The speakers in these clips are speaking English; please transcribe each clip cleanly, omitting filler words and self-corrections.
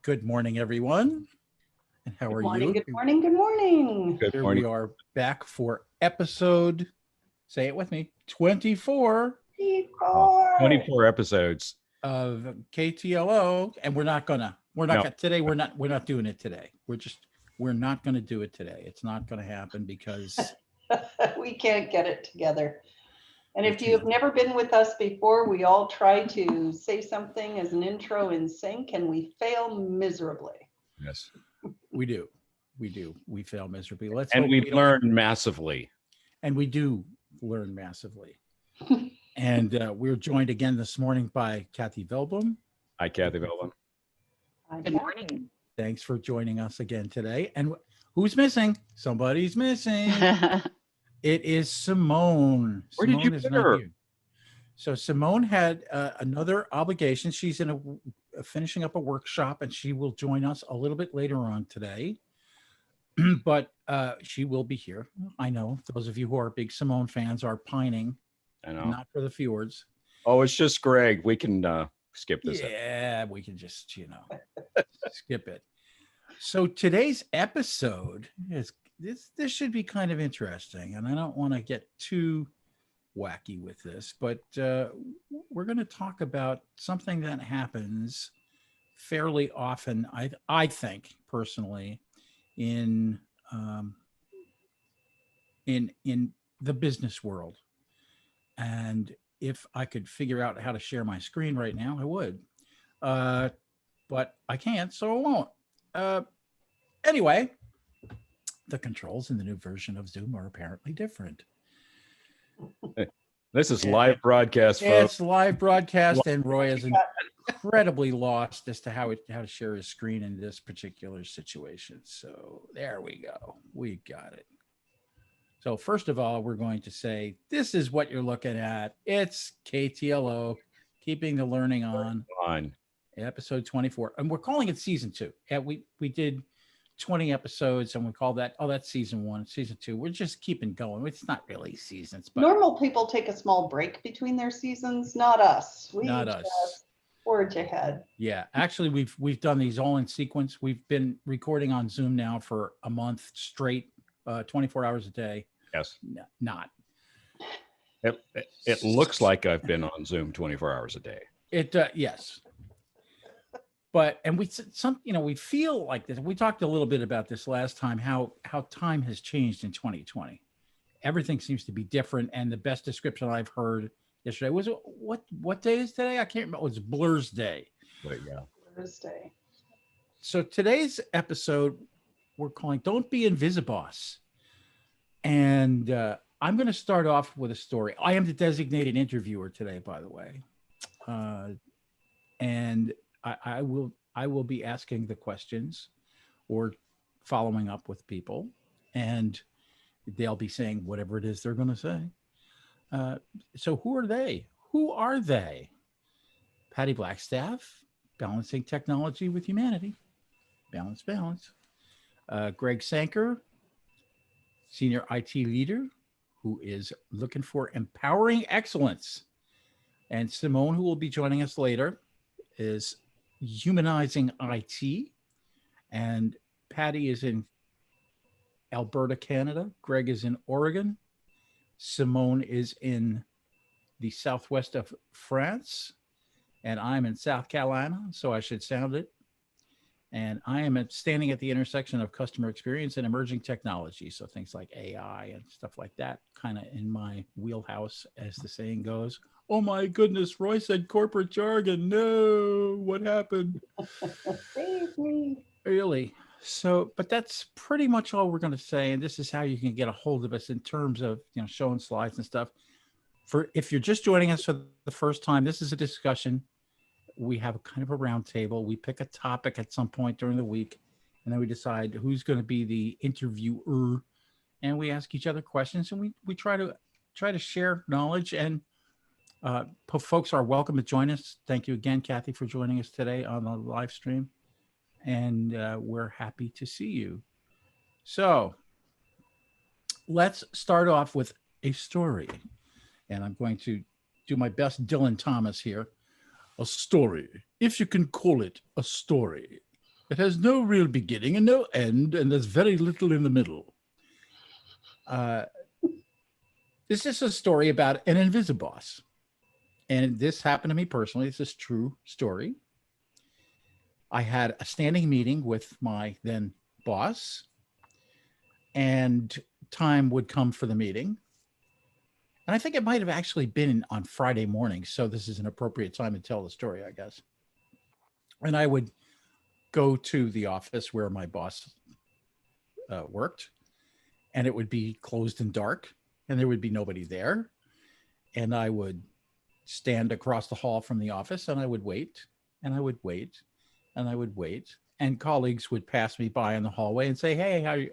Good morning, everyone. And how are you? Good morning. Good morning. Good Here morning. we are back for episode, say it with me, 24 24 episodes. of KTLO. And we're not today. We're not doing it today. We're not going to do it today. It's not going to happen because we can't get it together. And if you have never been with us before, we all try to say something as an intro in sync and we fail miserably. Yes. We do. We fail miserably. We learn massively. And we do learn massively. And we're joined again this morning by Kathy Velblom. Hi, Kathy Velblom. Good morning. Thanks for joining us again today. And who's missing? Somebody's missing. It is Simone. Where did you put her? So Simone had another obligation. She's in finishing up a workshop, and she will join us a little bit later on today. But she will be here. I know those of you who are big Simone fans are pining. I know. Not for the fjords. Oh, it's just Greg. We can skip this. Yeah, we can just, skip it. So today's episode is this should be kind of interesting, and I don't want to get too wacky with this, but we're going to talk about something that happens fairly often. I think personally in the business world, and if I could figure out how to share my screen right now, I would, but I can't, so I won't. Anyway, the controls in the new version of Zoom are apparently different. This is live broadcast, folks. It's live broadcast, and Roy is incredibly lost as to how to share his screen in this particular situation. So there we go. We got it. So first of all, we're going to say, this is what you're looking at. It's KTLO, Keeping the Learning On, episode 24. And we're calling it season 2. And we did 20 episodes, and we call that, that's season 1, season 2. We're just keeping going. It's not really seasons. But normal people take a small break between their seasons, not us. Not us. Forge ahead. Yeah, actually, we've done these all in sequence. We've been recording on Zoom now for a month straight, 24 hours a day. Yes. Not. It looks like I've been on Zoom 24 hours a day. Yes. But, and we feel like this. We talked a little bit about this last time, how time has changed in 2020. Everything seems to be different. And the best description I've heard yesterday was, what day is today? I can't remember. It was Blur's Day. But yeah. Blur's Day. So today's episode, we're calling Don't Be InvisiBoss. And I'm going to start off with a story. I am the designated interviewer today, by the way. And I will be asking the questions or following up with people, and they'll be saying whatever it is they're going to say. So who are they? Who are they? Patty Blackstaff, balancing technology with humanity. Balance. Greg Sanker, senior IT leader, who is looking for empowering excellence. And Simone, who will be joining us later, is humanizing IT. And Patty is in Alberta, Canada. Greg is in Oregon. Simone is in the southwest of France. And I'm in South Carolina, so I should sound it. And I am standing at the intersection of customer experience and emerging technology. So things like AI and stuff like that, kind of in my wheelhouse, as the saying goes. Oh my goodness, Roy said corporate jargon. No, what happened? Save me. Really? So, but that's pretty much all we're going to say. And this is how you can get a hold of us in terms of, showing slides and stuff. If you're just joining us for the first time, this is a discussion. We have a kind of a round table. We pick a topic at some point during the week, and then we decide who's going to be the interviewer, and we ask each other questions, and we try to share knowledge. And folks are welcome to join us. Thank you again, Kathy, for joining us today on the live stream, and we're happy to see you. So let's start off with a story, and I'm going to do my best Dylan Thomas here. A story, if you can call it a story. It has no real beginning and no end, and there's very little in the middle. This is a story about an InvisiBoss. And this happened to me personally. This is a true story. I had a standing meeting with my then boss, and time would come for the meeting. And I think it might have actually been on Friday morning. So this is an appropriate time to tell the story, I guess. And I would go to the office where my boss worked, and it would be closed and dark, and there would be nobody there. And I would stand across the hall from the office, and I would wait, and I would wait, and I would wait. And colleagues would pass me by in the hallway and say, "Hey, how are you?"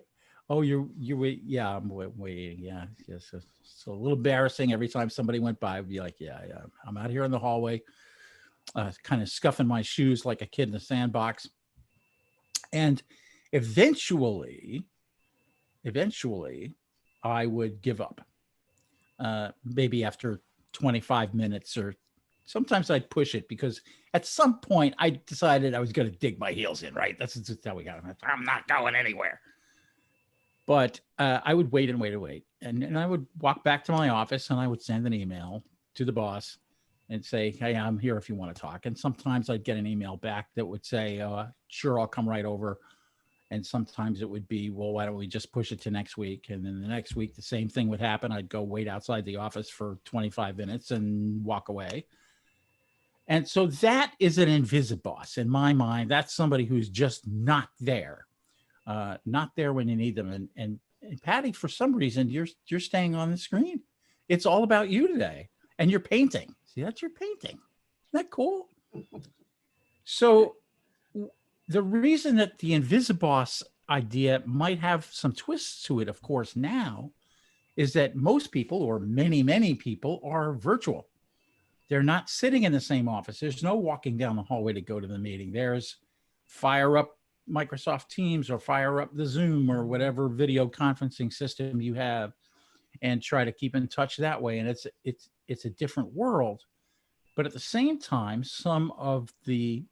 "Oh, you're wait." "Yeah, I'm waiting." "Yeah, yes." So a little embarrassing every time somebody went by. I'd be like, "Yeah, I'm out here in the hallway, kind of scuffing my shoes like a kid in a sandbox." And eventually, I would give up. Maybe after 25 minutes, or sometimes I'd push it, because at some point I decided I was going to dig my heels in, right? That's just how we got it. I'm not going anywhere. But I would wait and wait and wait. And I would walk back to my office, and I would send an email to the boss and say, "Hey, I'm here if you want to talk." And sometimes I'd get an email back that would say, "Sure, I'll come right over." And sometimes it would be, "Well, why don't we just push it to next week?" And then the next week, the same thing would happen. I'd go wait outside the office for 25 minutes and walk away. And so that is an InvisiBoss in my mind. That's somebody who's just not there when you need them. And Patty, for some reason, you're staying on the screen. It's all about you today, and you're painting. See, that's your painting. Isn't that cool? So the reason that the InvisiBoss idea might have some twists to it, of course, now, is that most people, or many, many people, are virtual. They're not sitting in the same office. There's no walking down the hallway to go to the meeting. There's fire up Microsoft Teams, or fire up the Zoom, or whatever video conferencing system you have, and try to keep in touch that way. And it's a different world. But at the same time, some of the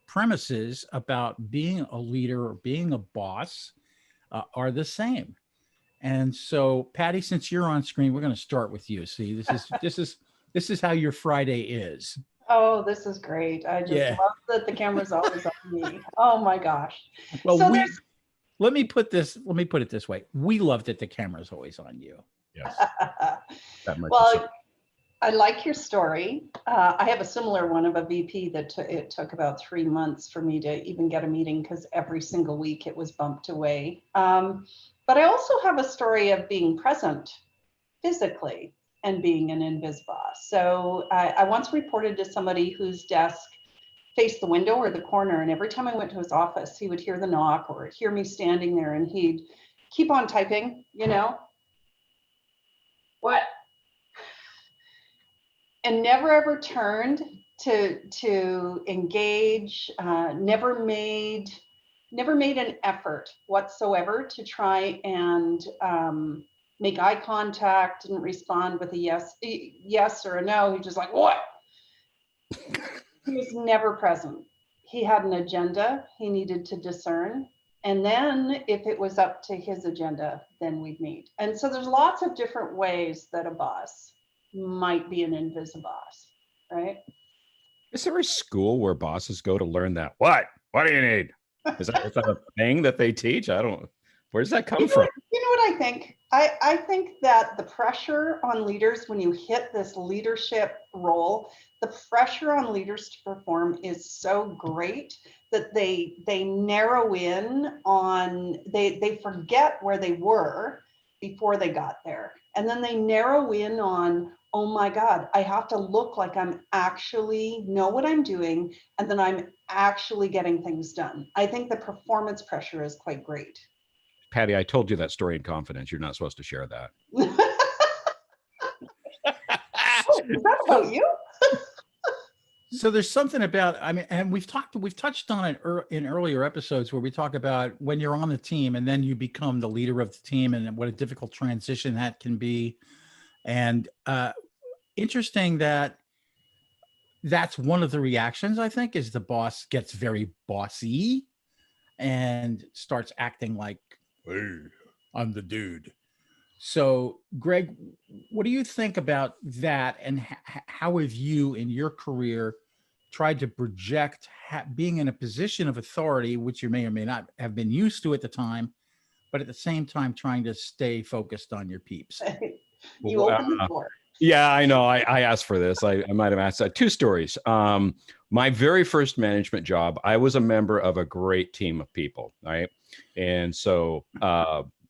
premises about being a leader or being a boss are the same. And so, Patty, since you're on screen, we're going to start with you. See, this is how your Friday is. Oh, this is great. I just love that the camera's always on me. Oh my gosh. Well, So let me put it this way. We love that the camera's always on you. Yes. That much well, is- I like your story. I have a similar one of a VP that it took about 3 months for me to even get a meeting, because every single week it was bumped away. But I also have a story of being present physically and being an InvisiBoss. So I once reported to somebody whose desk faced the window or the corner, and every time I went to his office, he would hear the knock or hear me standing there, and he'd keep on typing, what? And never ever turned to engage, never made an effort whatsoever to try and make eye contact, didn't respond with a yes or a no. He just like, what? He was never present. He had an agenda he needed to discern. And then if it was up to his agenda, then we'd meet. And so there's lots of different ways that a boss might be an InvisiBoss, right? Is there a school where bosses go to learn that? What do you need? Is that a thing that they teach? Where does that come from? You know what I think? I think that the pressure on leaders when you hit this leadership role, the pressure on leaders to perform is so great that they narrow in on, they forget where they were before they got there. And then they narrow in on, oh my God, I have to look like I'm actually know what I'm doing, and then I'm actually getting things done. I think the performance pressure is quite great. Patty, I told you that story in confidence. You're not supposed to share that. Oh, is that about you? So there's something about, and we've touched on it in earlier episodes, where we talk about when you're on the team and then you become the leader of the team, and what a difficult transition that can be. And interesting that's one of the reactions, I think, is the boss gets very bossy. and starts acting like, hey, I'm the dude. So, Greg, what do you think about that? And how have you in your career tried to project being in a position of authority, which you may or may not have been used to at the time, but at the same time trying to stay focused on your peeps? You open the door. Yeah, I know. I asked for this. I might have asked that. Two stories. My very first management job, I was a member of a great team of people, right? And so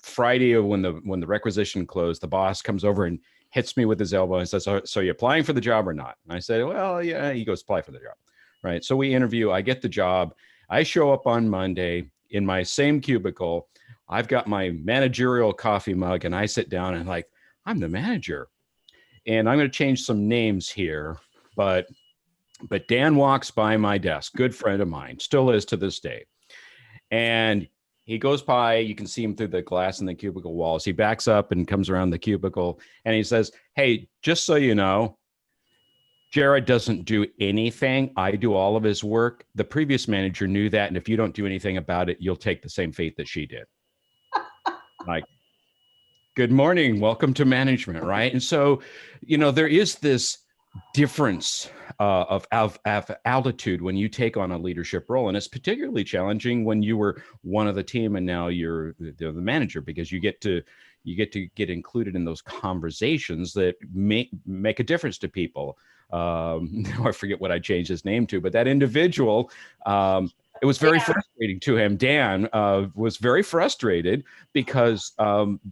Friday when the requisition closed, the boss comes over and hits me with his elbow and says, so you applying for the job or not? And I said, well, yeah. He goes, apply for the job, right? So we interview. I get the job. I show up on Monday in my same cubicle. I've got my managerial coffee mug and I sit down and like, I'm the manager. And I'm going to change some names here, but Dan walks by my desk, good friend of mine, still is to this day. And he goes by, you can see him through the glass in the cubicle walls. He backs up and comes around the cubicle and he says, hey, just so you know, Jared doesn't do anything. I do all of his work. The previous manager knew that. And if you don't do anything about it, you'll take the same fate that she did. Like, good morning. Welcome to management, right? And so, there is this difference of altitude when you take on a leadership role. And it's particularly challenging when you were one of the team and now you're the manager, because you get to get included in those conversations that make a difference to people. Now I forget what I changed his name to, but that individual, it was very frustrating to him. Dan was very frustrated because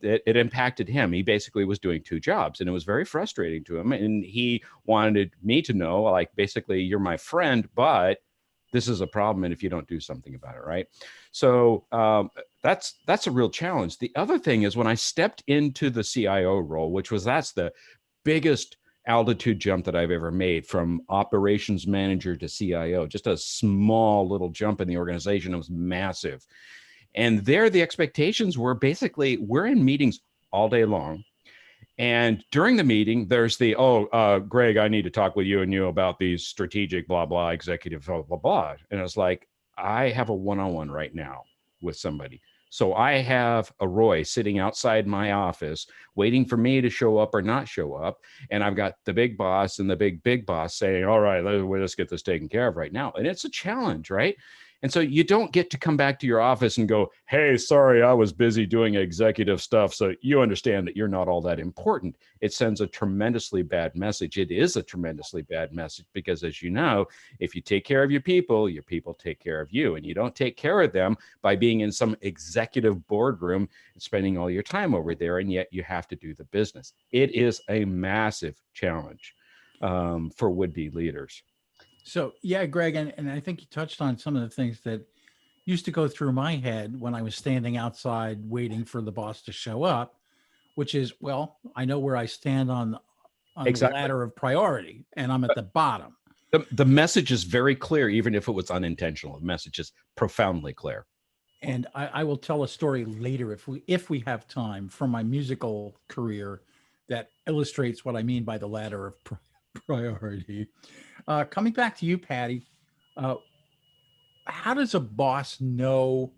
it impacted him. He basically was doing two jobs, and it was very frustrating to him. And he wanted me to know, like, basically, you're my friend, but this is a problem, and if you don't do something about it, right? So that's a real challenge. The other thing is when I stepped into the CIO role, that's the biggest altitude jump that I've ever made, from operations manager to CIO, just a small little jump in the organization. It was massive. And there, the expectations were basically, we're in meetings all day long. And during the meeting, there's Greg, I need to talk with you and you about these strategic, blah, blah, executive, blah, blah, blah. And it's like, I have a one-on-one right now with somebody. So I have a Roy sitting outside my office waiting for me to show up or not show up. And I've got the big boss and the big boss saying, all right, let's get this taken care of right now. And it's a challenge, right? And so you don't get to come back to your office and go, hey, sorry, I was busy doing executive stuff. So you understand that you're not all that important. It sends a tremendously bad message. It is a tremendously bad message because, as you know, if you take care of your people take care of you. And you don't take care of them by being in some executive boardroom and spending all your time over there. And yet you have to do the business. It is a massive challenge for would-be leaders. So, yeah, Greg, and I think you touched on some of the things that used to go through my head when I was standing outside waiting for the boss to show up, which is, well, I know where I stand on the ladder of priority, and I'm at the bottom. The message is very clear, even if it was unintentional. The message is profoundly clear. And I will tell a story later if we have time from my musical career that illustrates what I mean by the ladder of priority. Coming back to you, Patty, how does a boss know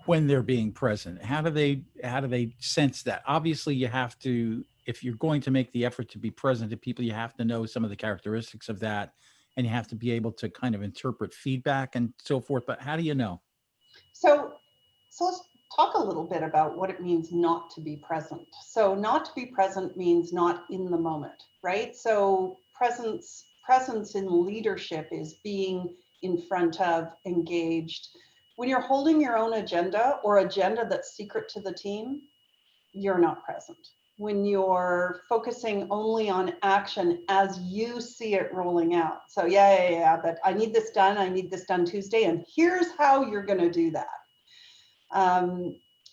when they're being present? How do they sense that? Obviously, you have to, if you're going to make the effort to be present to people, you have to know some of the characteristics of that, and you have to be able to kind of interpret feedback and so forth. But how do you know? So let's talk a little bit about what it means not to be present. So not to be present means not in the moment, right? So presence in leadership is being in front of, engaged. When you're holding your own agenda or agenda that's secret to the team, you're not present. When you're focusing only on action as you see it rolling out. So but I need this done Tuesday, and here's how you're going to do that.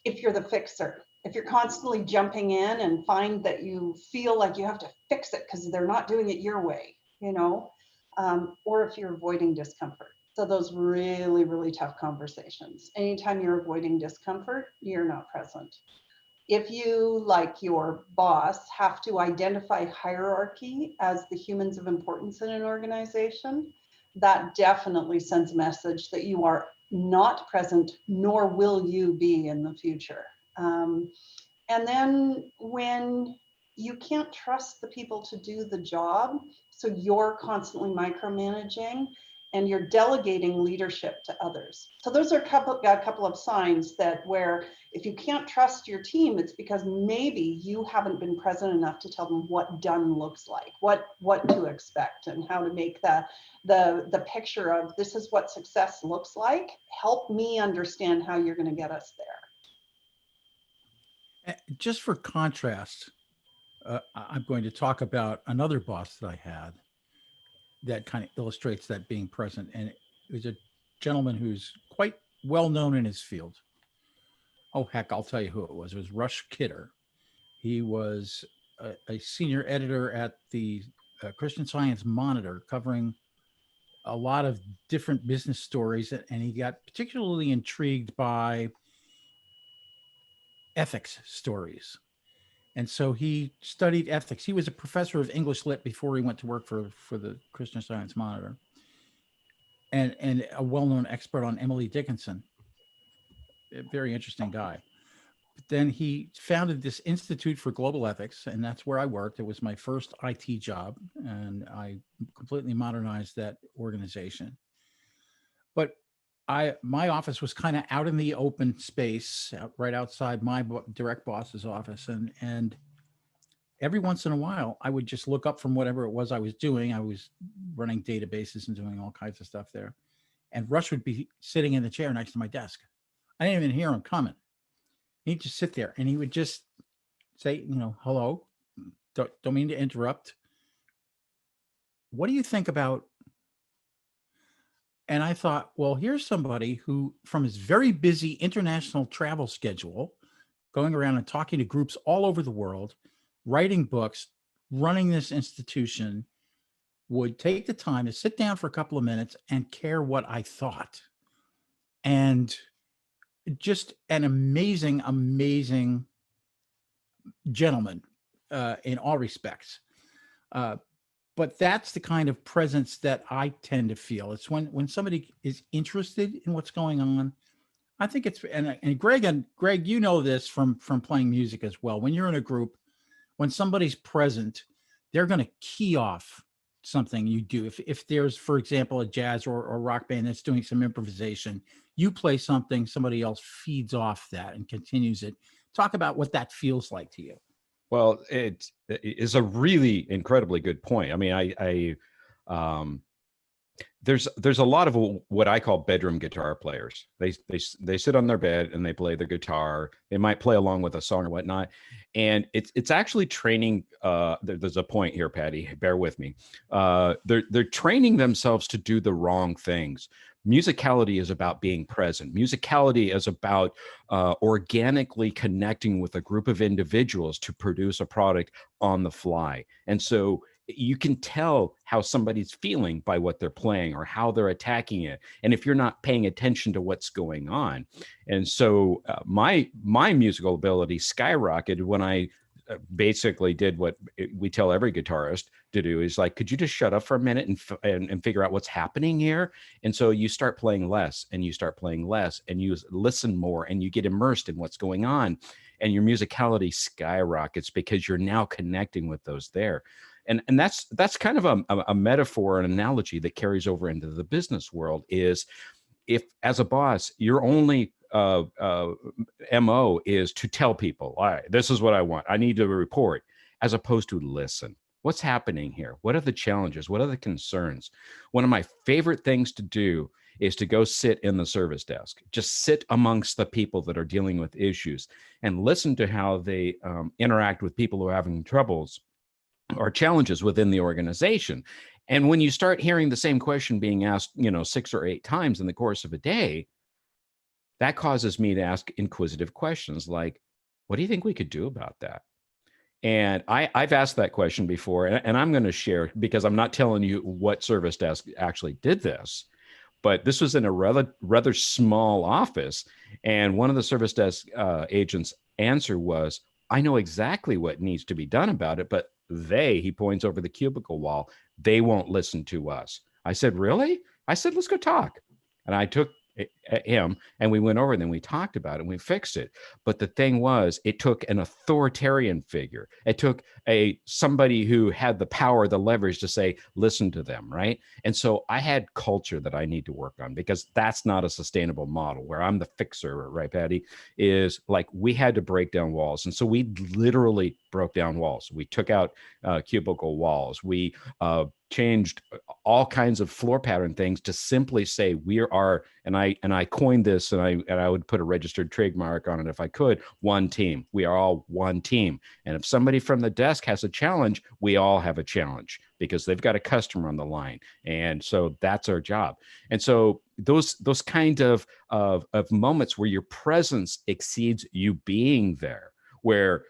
If you're the fixer, if you're constantly jumping in and find that you feel like you have to fix it because they're not doing it your way, or if you're avoiding discomfort. So those really, really tough conversations. Anytime you're avoiding discomfort, you're not present. If you, like your boss, have to identify hierarchy as the humans of importance in an organization, that definitely sends a message that you are not present, nor will you be in the future. And then when you can't trust the people to do the job, so you're constantly micromanaging and you're delegating leadership to others. So those are a couple of signs that where if you can't trust your team, it's because maybe you haven't been present enough to tell them what done looks like, what to expect, and how to make the picture of this is what success looks like. Help me understand how you're going to get us there. Just for contrast, I'm going to talk about another boss that I had that kind of illustrates that being present. And it was a gentleman who's quite well known in his field. Oh, heck, I'll tell you who it was. It was Rush Kidder. He was a senior editor at the Christian Science Monitor, covering a lot of different business stories. And he got particularly intrigued by ethics stories. And so he studied ethics. He was a professor of English Lit before he went to work for the Christian Science Monitor, and a well-known expert on Emily Dickinson. A very interesting guy. But then he founded this Institute for Global Ethics, and that's where I worked. It was my first IT job, and I completely modernized that organization. But my office was kind of out in the open space, right outside my direct boss's office, and every once in a while, I would just look up from whatever it was I was doing. I was running databases and doing all kinds of stuff there. And Rush would be sitting in the chair next to my desk. I didn't even hear him coming. He'd just sit there and he would just say, hello, don't mean to interrupt. What do you think about? And I thought, well, here's somebody who, from his very busy international travel schedule, going around and talking to groups all over the world, writing books, running this institution, would take the time to sit down for a couple of minutes and care what I thought. And just an amazing, amazing gentleman in all respects. But that's the kind of presence that I tend to feel. It's when somebody is interested in what's going on. I think it's, and Greg, you know this from playing music as well. When you're in a group, when somebody's present, they're going to key off something you do. If there's, for example, a jazz or rock band that's doing some improvisation, you play something, somebody else feeds off that and continues it. Talk about what that feels like to you. Well, it is a really incredibly good point. I mean, there's a lot of what I call bedroom guitar players. They sit on their bed and they play their guitar. They might play along with a song or whatnot, and it's actually training. There's a point here, Patty. Bear with me. They're training themselves to do the wrong things. Musicality is about being present. Musicality is about organically connecting with a group of individuals to produce a product on the fly. And so you can tell how somebody's feeling by what they're playing or how they're attacking it. And if you're not paying attention to what's going on. And so my musical ability skyrocketed when I basically did what we tell every guitarist to do, is like, could you just shut up for a minute and figure out what's happening here? And so you start playing less and you start playing less and you listen more and you get immersed in what's going on, and your musicality skyrockets because you're now connecting with those there. And that's kind of a metaphor, an analogy that carries over into the business world, is if as a boss, your only MO is to tell people, all right, this is what I want, I need to report, as opposed to listen. What's happening here? What are the challenges? What are the concerns? One of my favorite things to do is to go sit in the service desk, just sit amongst the people that are dealing with issues and listen to how they interact with people who are having troubles or challenges within the organization. And when you start hearing the same question being asked, 6 or 8 times in the course of a day, that causes me to ask inquisitive questions like, what do you think we could do about that? And I've asked that question before, and I'm going to share, because I'm not telling you what service desk actually did this, but this was in a rather small office. And one of the service desk agents' answer was, I know exactly what needs to be done about it, but he points over the cubicle wall, they won't listen to us. I said, really? I said, let's go talk. And I took him, and we went over and then we talked about it and we fixed it. But the thing was, it took an authoritarian figure. It took somebody who had the power, the leverage to say, listen to them, right? And so I had culture that I need to work on, because that's not a sustainable model where I'm the fixer, right, Patty? Is like, we had to break down walls. And so we literally broke down walls. We took out cubicle walls. We changed all kinds of floor pattern things to simply say, we are, and I coined this, and I would put a registered trademark on it if I could, one team. We are all one team. And if somebody from the desk has a challenge, we all have a challenge, because they've got a customer on the line. And so that's our job. And so those kind of moments where your presence exceeds you being there, where,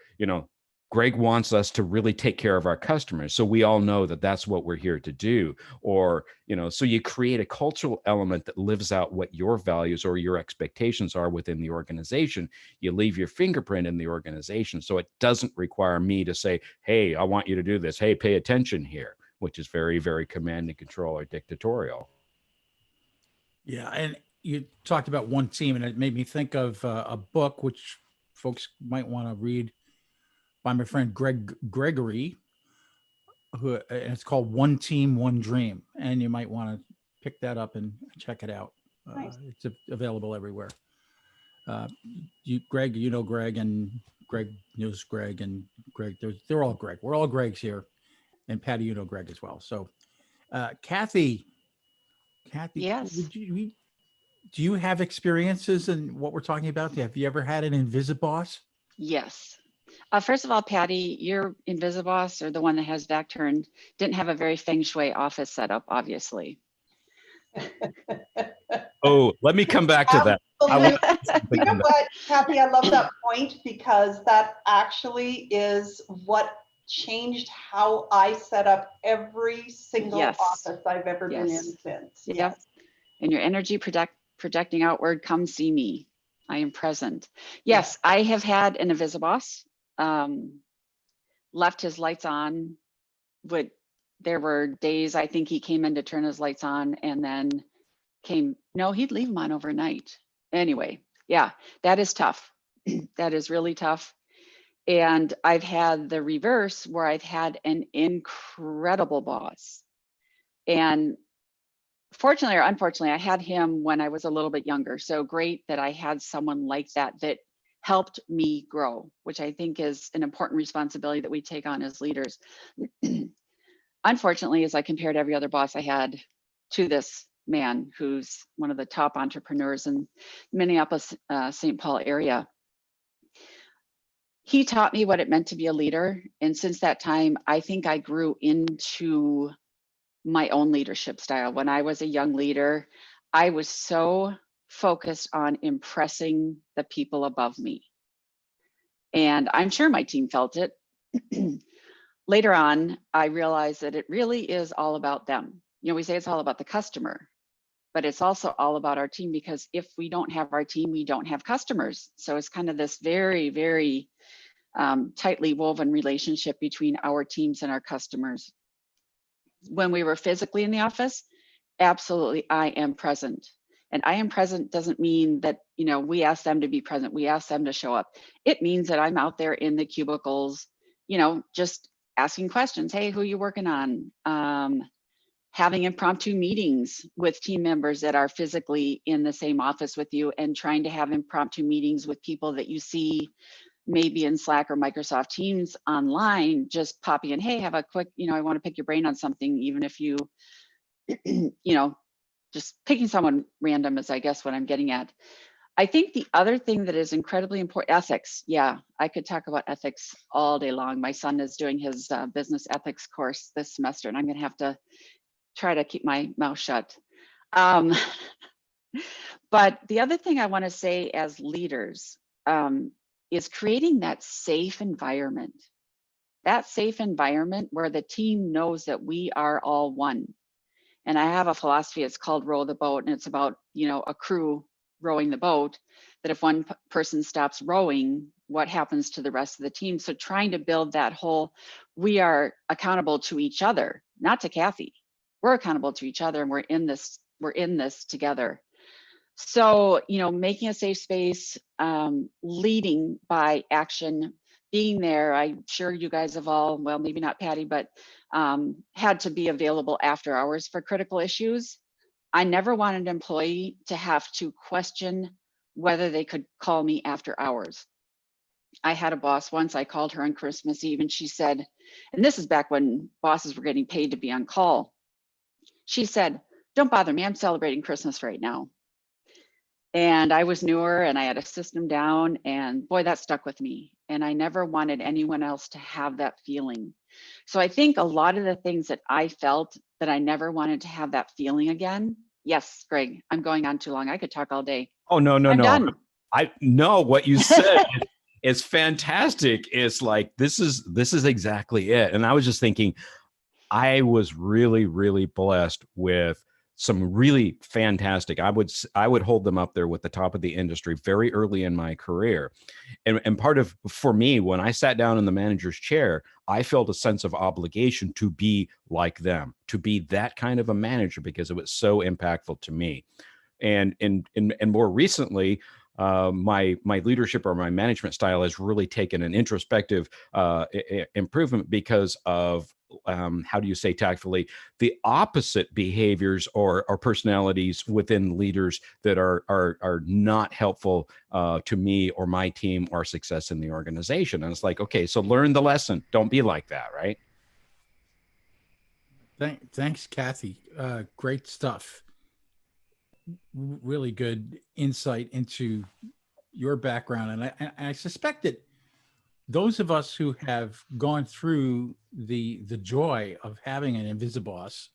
Greg wants us to really take care of our customers. So we all know that that's what we're here to do. Or, so you create a cultural element that lives out what your values or your expectations are within the organization. You leave your fingerprint in the organization. So it doesn't require me to say, hey, I want you to do this. Hey, pay attention here, which is very, very command and control or dictatorial. Yeah. And you talked about one team, and it made me think of a book, which folks might want to read, by my friend Greg Gregory, and it's called One Team, One Dream. And you might want to pick that up and check it out. Nice. It's available everywhere. Greg, Greg, and Greg knows Greg, and Greg, they're all Greg. We're all Gregs here. And Patty, Greg as well. So Kathy, Yes. do you have experiences in what we're talking about? Have you ever had an InvisiBoss? Yes. First of all, Patty, your InvisiBoss, or the one that has back turned, didn't have a very feng shui office setup, obviously. Oh, let me come back to that. You know what, Kathy, I love that point, because that actually is what changed how I set up every single Yes. office I've ever been in Yes. since. Yep. Yes. And your energy projecting outward, come see me. I am present. Yes, I have had an InvisiBoss. Left his lights on. There were days I think he came in to turn his lights on, and then he'd leave them on overnight. Anyway, yeah, that is tough. That is really tough. And I've had the reverse, where I've had an incredible boss. And fortunately or unfortunately, I had him when I was a little bit younger. So great that I had someone like that helped me grow, which I think is an important responsibility that we take on as leaders. Unfortunately, as I compared every other boss I had to this man, who's one of the top entrepreneurs in Minneapolis, St. Paul area, he taught me what it meant to be a leader. And since that time, I think I grew into my own leadership style. When I was a young leader, I was so focused on impressing the people above me. And I'm sure my team felt it. Later on, I realized that it really is all about them. We say it's all about the customer, but it's also all about our team, because if we don't have our team, we don't have customers. So it's kind of this very, very tightly woven relationship between our teams and our customers. When we were physically in the office, absolutely, I am present. And I am present doesn't mean that, we ask them to be present. We ask them to show up. It means that I'm out there in the cubicles, just asking questions. Hey, who are you working on? Having impromptu meetings with team members that are physically in the same office with you, and trying to have impromptu meetings with people that you see maybe in Slack or Microsoft Teams online, just popping in, hey, have a quick, I want to pick your brain on something, even if you, just picking someone random is, I guess, what I'm getting at. I think the other thing that is incredibly important, ethics. Yeah, I could talk about ethics all day long. My son is doing his business ethics course this semester, and I'm going to have to try to keep my mouth shut. But the other thing I want to say as leaders is creating that safe environment. That safe environment where the team knows that we are all one. And I have a philosophy, it's called row the boat, and it's about, a crew rowing the boat, that if one person stops rowing, what happens to the rest of the team? So trying to build that whole, we are accountable to each other, not to Kathy. We're accountable to each other, and we're in this together. So, making a safe space, leading by action, being there. I'm sure you guys have all, well, maybe not Patty, but had to be available after hours for critical issues. I never wanted an employee to have to question whether they could call me after hours. I had a boss once, I called her on Christmas Eve and she said, and this is back when bosses were getting paid to be on call. She said, "Don't bother me, I'm celebrating Christmas right now." And I was newer and I had a system down, and boy, that stuck with me. And I never wanted anyone else to have that feeling. So I think a lot of the things that I felt that I never wanted to have that feeling again. Yes, Greg, I'm going on too long. I could talk all day. Oh, no, no, I'm no. done. I know what you said. It's fantastic. It's like, this is exactly it. And I was just thinking, I was really, really blessed with some really fantastic. I would hold them up there with the top of the industry very early in my career. And part of, for me, when I sat down in the manager's chair, I felt a sense of obligation to be like them, to be that kind of a manager, because it was so impactful to me. And more recently, my leadership or my management style has really taken an introspective improvement because of, how do you say tactfully, the opposite behaviors or personalities within leaders that are not helpful to me or my team or success in the organization. And it's like, okay, so learn the lesson. Don't be like that, right? Thanks, Kathy. Great stuff. Really good insight into your background. And I suspect that those of us who have gone through the joy of having an InvisiBoss,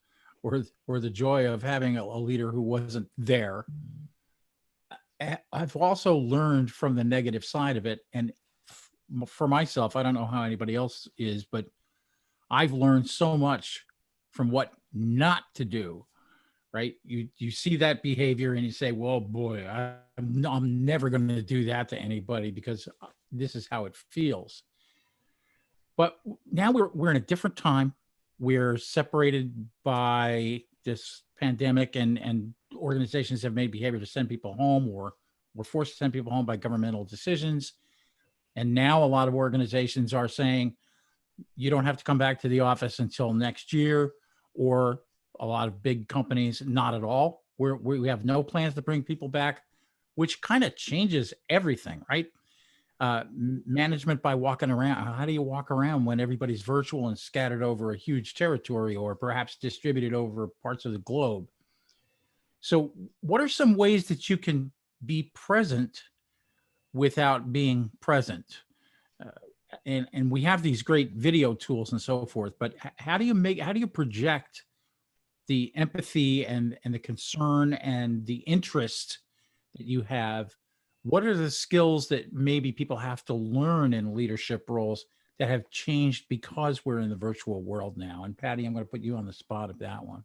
or the joy of having a leader who wasn't there, I've also learned from the negative side of it. And for myself, I don't know how anybody else is, but I've learned so much from what not to do. Right? You see that behavior and you say, "Well, boy, I'm never going to do that to anybody because this is how it feels." But now we're in a different time. We're separated by this pandemic, and organizations have made behavior to send people home, or we're forced to send people home by governmental decisions. And now a lot of organizations are saying you don't have to come back to the office until next year, or a lot of big companies, not at all. We have no plans to bring people back, which kind of changes everything, right? Management by walking around. How do you walk around when everybody's virtual and scattered over a huge territory, or perhaps distributed over parts of the globe? So what are some ways that you can be present without being present? And we have these great video tools and so forth, but how do you project the empathy and the concern and the interest that you have? What are the skills that maybe people have to learn in leadership roles that have changed because we're in the virtual world now? And Patty, I'm going to put you on the spot of that one.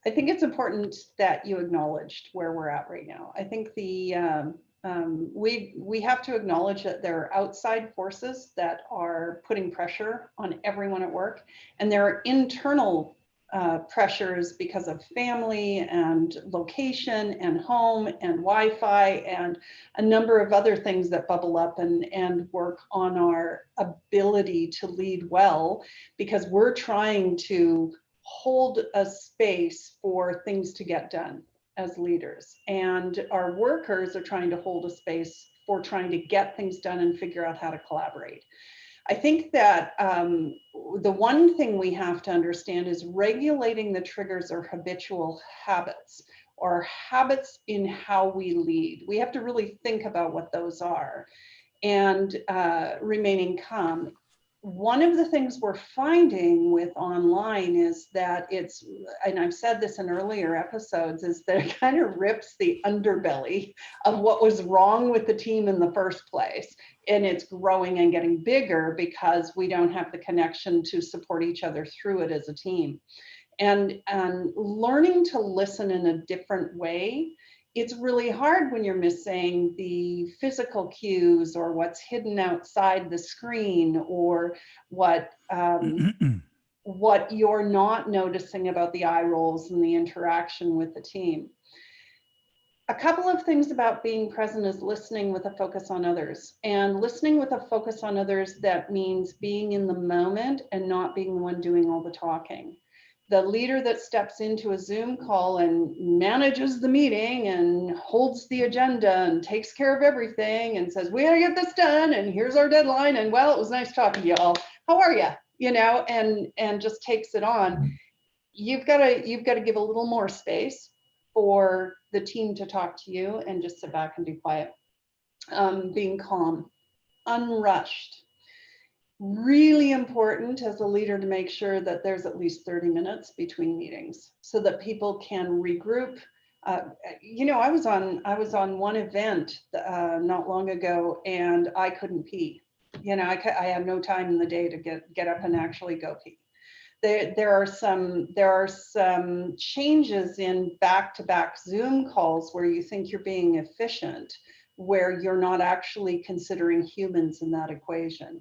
I think it's important that you acknowledged where we're at right now. I think we have to acknowledge that there are outside forces that are putting pressure on everyone at work, and there are internal pressures because of family and location and home and Wi-Fi and a number of other things that bubble up and work on our ability to lead well, because we're trying to hold a space for things to get done as leaders, and our workers are trying to hold a space for trying to get things done and figure out how to collaborate. I think that the one thing we have to understand is regulating the triggers or habitual habits, or habits in how we lead. We have to really think about what those are, and remaining calm. One of the things we're finding with online is that it's, and I've said this in earlier episodes, is that it kind of rips the underbelly of what was wrong with the team in the first place. And it's growing and getting bigger because we don't have the connection to support each other through it as a team. And learning to listen in a different way. It's really hard when you're missing the physical cues, or what's hidden outside the screen, or what you're not noticing about the eye rolls and the interaction with the team. A couple of things about being present is listening with a focus on others. And listening with a focus on others, that means being in the moment and not being the one doing all the talking. The leader that steps into a Zoom call and manages the meeting and holds the agenda and takes care of everything and says, we gotta get this done and here's our deadline, and well, it was nice talking to you all. How are you? You know, and just takes it on. You've got to give a little more space for the team to talk to you and just sit back and be quiet. Being calm, unrushed. Really important as a leader to make sure that there's at least 30 minutes between meetings so that people can regroup. You know, I was on one event not long ago, and I couldn't pee. You know, I had no time in the day to get up and actually go pee. There are some changes in back-to-back Zoom calls where you think you're being efficient, where you're not actually considering humans in that equation.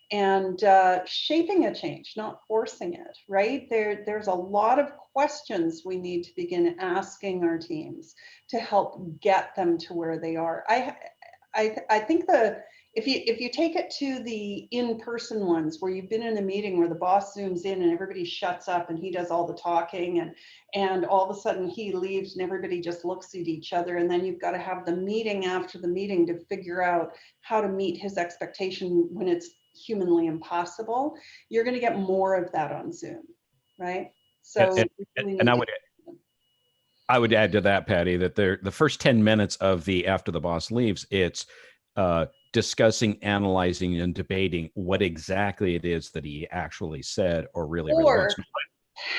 And shaping a change, not forcing it, right? There's a lot of questions we need to begin asking our teams to help get them to where they are. I think if you take it to the in-person ones where you've been in a meeting where the boss zooms in and everybody shuts up and he does all the talking, and all of a sudden he leaves and everybody just looks at each other, and then you've got to have the meeting after the meeting to figure out how to meet his expectation when it's humanly impossible, you're going to get more of that on Zoom, right? So and I would add to that, Patty, that the first 10 minutes of the after the boss leaves, it's discussing, analyzing, and debating what exactly it is that he actually said or really wants.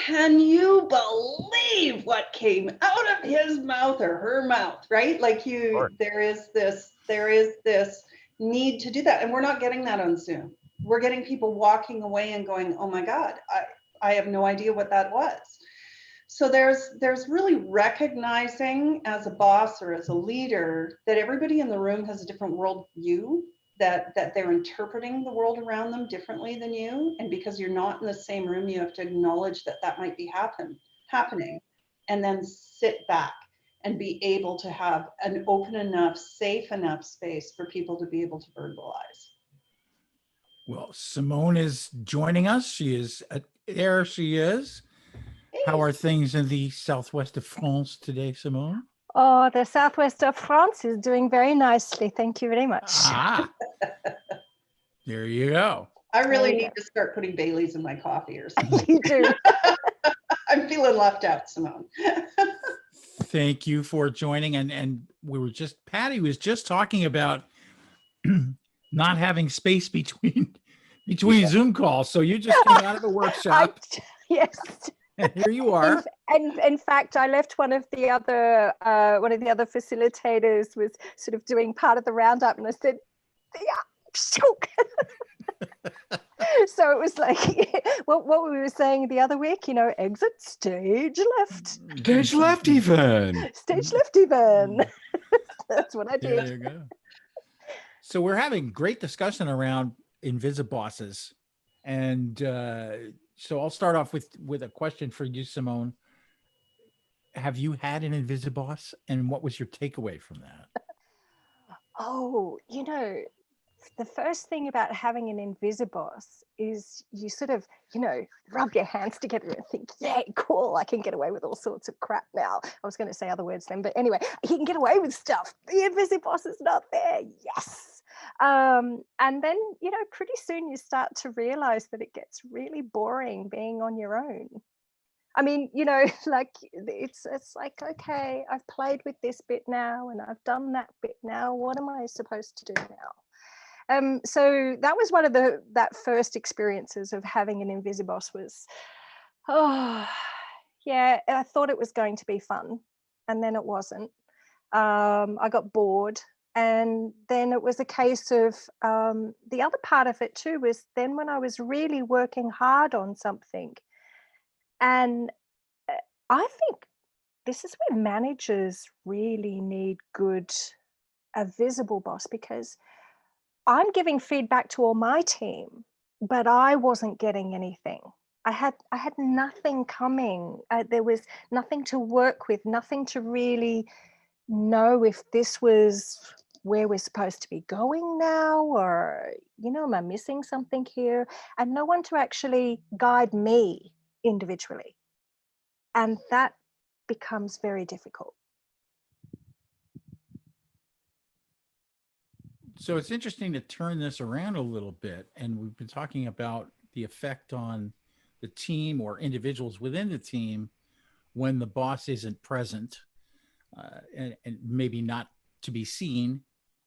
Can you believe what came out of his mouth or her mouth, right? Like Sure. there is this need to do that. And we're not getting that on Zoom. We're getting people walking away and going, oh my God, I have no idea what that was. So there's really recognizing as a boss or as a leader that everybody in the room has a different world view, that they're interpreting the world around them differently than you. And because you're not in the same room, you have to acknowledge that might be happening, and then sit back and be able to have an open enough, safe enough space for people to be able to verbalize. Well, Simone is joining us. She is there. She is. How are things in the southwest of France today, Simone? Oh, the southwest of France is doing very nicely. Thank you very much. Ah, there you go. I really need to start putting Baileys in my coffee or something. You do. I'm feeling left out, Simone. Thank you for joining. And Patty was just talking about not having space between Zoom calls. So you just came out of a workshop. Yes. And here you are. In fact, I left one of the other facilitators was sort of doing part of the roundup, and I said, yeah. So it was like what we were saying the other week, you know, exit stage left. Stage left even. Stage left even. That's what I did. There you go. So we're having great discussion around InvisiBosses. And so I'll start off with a question for you, Simone. Have you had an InvisiBoss, and what was your takeaway from that? Oh, you know, the first thing about having an InvisiBoss is you sort of, you know, rub your hands together and think, yeah, cool, I can get away with all sorts of crap now. I was going to say other words then, but anyway, you can get away with stuff. The InvisiBoss is not there. Yes. And then, you know, pretty soon you start to realize that it gets really boring being on your own. I mean, you know, like it's like, okay, I've played with this bit now and I've done that bit now. What am I supposed to do now? So that was one of that first experiences of having an InvisiBoss was, oh, yeah, I thought it was going to be fun, and then it wasn't. I got bored. And then it was a case of the other part of it too was then when I was really working hard on something. And I think this is where managers really need a visible boss, because I'm giving feedback to all my team, but I wasn't getting anything. I had nothing coming. There was nothing to work with, nothing to really know if this was where we're supposed to be going now, or, you know, am I missing something here? And no one to actually guide me individually. And that becomes very difficult. So it's interesting to turn this around a little bit. And we've been talking about the effect on the team or individuals within the team when the boss isn't present, and maybe not to be seen,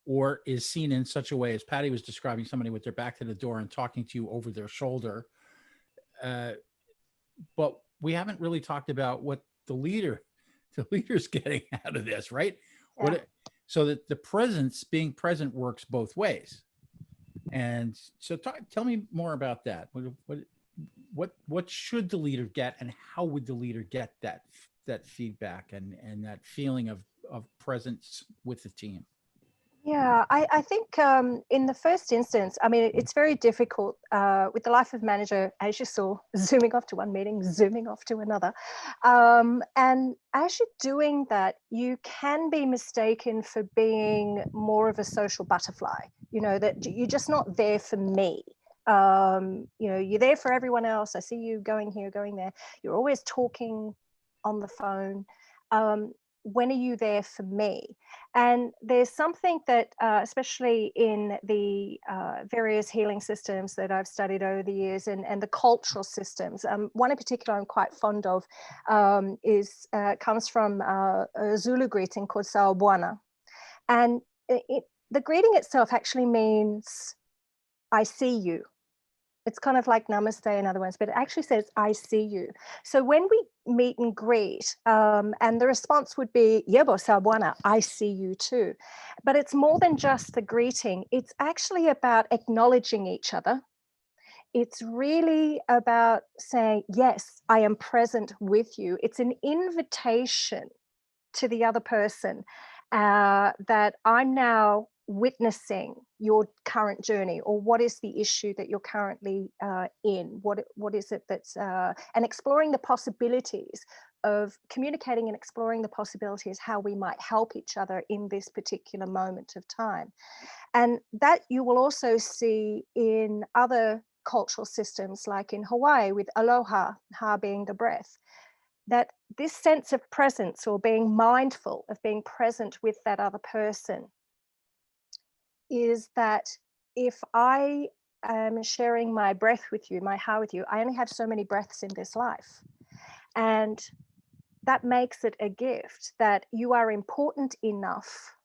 or is seen in such a way as Patty was describing, somebody with their back to the door and talking to you over their shoulder. But we haven't really talked about what the leader's getting out of this, right? Yeah. So that the presence, being present, works both ways. And so tell me more about that. What should the leader get, and how would the leader get that feedback and that feeling of presence with the team? Yeah, I think in the first instance, I mean, it's very difficult with the life of manager, as you saw, zooming off to one meeting, zooming off to another. And as you're doing that, you can be mistaken for being more of a social butterfly, you know, that you're just not there for me. You know, you're there for everyone else. I see you going here, going there. You're always talking on the phone. When are you there for me? And there's something that, especially in the various healing systems that I've studied over the years, and the cultural systems, one in particular I'm quite fond of comes from a Zulu greeting called Sawubona. And the greeting itself actually means, I see you. It's kind of like namaste in other words, but it actually says, I see you. So when we meet and greet, and the response would be, Yebo sawubona, I see you too. But it's more than just the greeting. It's actually about acknowledging each other. It's really about saying, yes, I am present with you. It's an invitation to the other person that I'm now witnessing your current journey, or what is the issue that you're currently in, what is it that's and exploring the possibilities of communicating, and exploring the possibilities how we might help each other in this particular moment of time. And that you will also see in other cultural systems, like in Hawaii with aloha, ha being the breath, that this sense of presence, or being mindful of being present with that other person, is that if I am sharing my breath with you, my ha with you, I only have so many breaths in this life. And that makes it a gift, that you are important enough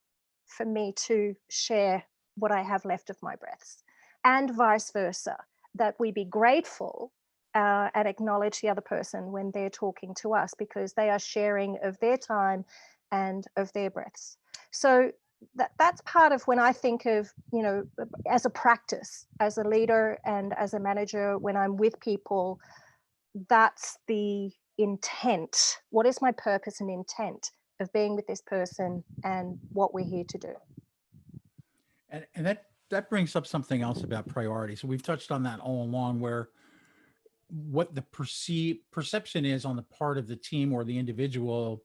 for me to share what I have left of my breaths, and vice versa, that we be grateful and acknowledge the other person when they're talking to us, because they are sharing of their time and of their breaths. So that's part of when I think of, you know, as a practice, as a leader and as a manager, when I'm with people, that's the intent. What is my purpose and intent of being with this person, and what we're here to do? And that brings up something else about priority. So we've touched on that all along, where what the perception is on the part of the team or the individual